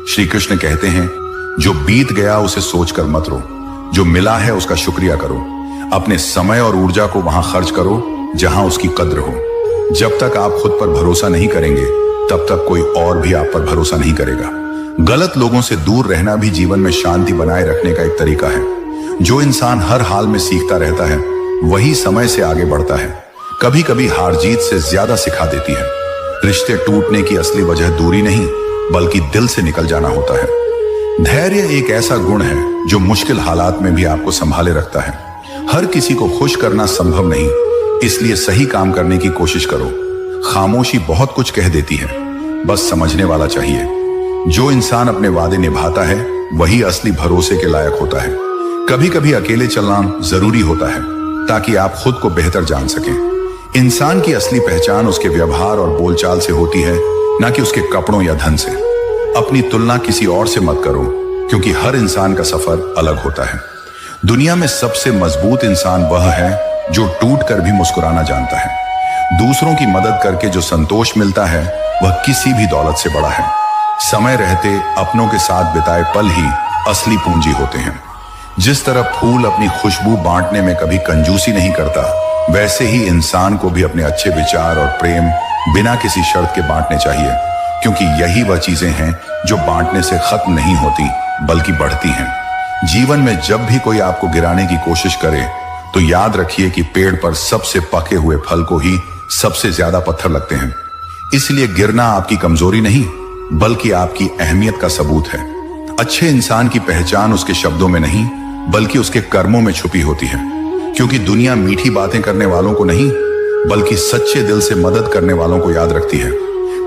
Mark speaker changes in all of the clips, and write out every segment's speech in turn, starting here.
Speaker 1: श्री कृष्ण कहते हैं, जो बीत गया उसे सोचकर मत रो, जो मिला है उसका शुक्रिया करो। अपने समय और ऊर्जा को वहां खर्च करो जहां उसकी कद्र हो। जब तक आप खुद पर भरोसा नहीं करेंगे तब तक कोई और भी आप पर भरोसा नहीं करेगा। गलत लोगों से दूर रहना भी जीवन में शांति बनाए रखने का एक तरीका है। जो इंसान हर हाल में सीखता रहता है वही समय से आगे बढ़ता है। कभी कभी हार जीत से ज्यादा सिखा देती है। रिश्ते टूटने की असली वजह दूरी नहीं बल्कि दिल से निकल जाना होता है। धैर्य एक ऐसा गुण है जो मुश्किल हालात में भी आपको संभाले रखता है। हर किसी को खुश करना संभव नहीं, इसलिए सही काम करने की कोशिश करो। खामोशी बहुत कुछ कह देती है, बस समझने वाला चाहिए। जो इंसान अपने वादे निभाता है वही असली भरोसे के लायक होता है। कभी कभी अकेले चलना जरूरी होता है ताकि आप खुद को बेहतर जान सकें। इंसान की असली पहचान उसके व्यवहार और बोलचाल से होती है, ना कि उसके कपड़ों या धन से। अपनी तुलना किसी और से मत करो, क्योंकि हर इंसान का सफर अलग होता है। दुनिया में सबसे मजबूत इंसान वह है जो टूट कर भी मुस्कुराना जानता है। दूसरों की मदद करके जो संतोष मिलता है वह किसी भी दौलत से बड़ा है। समय रहते अपनों के साथ बिताए पल ही असली पूंजी होते हैं। जिस तरह फूल अपनी खुशबू बांटने में कभी कंजूसी नहीं करता, वैसे ही इंसान को भी अपने अच्छे विचार और प्रेम बिना किसी शर्त के बांटने चाहिए, क्योंकि यही वह चीजें हैं जो बांटने से खत्म नहीं होती बल्कि बढ़ती हैं। जीवन में जब भी कोई आपको गिराने की कोशिश करे तो याद रखिए कि पेड़ पर सबसे पके हुए फल को ही सबसे ज्यादा पत्थर लगते हैं। इसलिए गिरना आपकी कमजोरी नहीं बल्कि आपकी अहमियत का सबूत है। अच्छे इंसान की पहचान उसके शब्दों में नहीं बल्कि उसके कर्मों में छुपी होती है, क्योंकि दुनिया मीठी बातें करने वालों को नहीं बल्कि सच्चे दिल से मदद करने वालों को याद रखती है।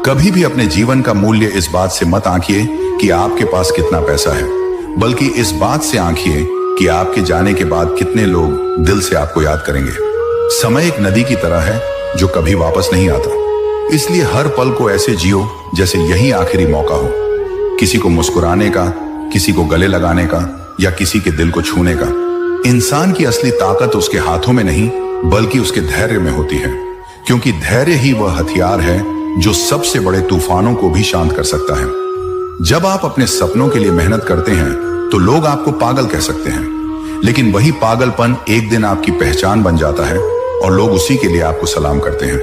Speaker 1: कभी भी अपने जीवन का मूल्य इस बात से मत आंकिए कि आपके पास कितना पैसा है, बल्कि इस बात से आंकिए कि आपके जाने के बाद कितने लोग दिल से आपको याद करेंगे। समय एक नदी की तरह है जो कभी वापस नहीं आता, इसलिए हर पल को ऐसे जियो जैसे यही आखिरी मौका हो। किसी को मुस्कुराने का, किसी को गले लगाने का या किसी के दिल को छूने का। इंसान की असली ताकत उसके हाथों में नहीं बल्कि उसके धैर्य में होती है, क्योंकि धैर्य ही वह हथियार है जो सबसे बड़े तूफानों को भी शांत कर सकता है। जब आप अपने सपनों के लिए मेहनत करते हैं तो लोग आपको पागल कह सकते हैं, लेकिन वही पागलपन एक दिन आपकी पहचान बन जाता है और लोग उसी के लिए आपको सलाम करते हैं।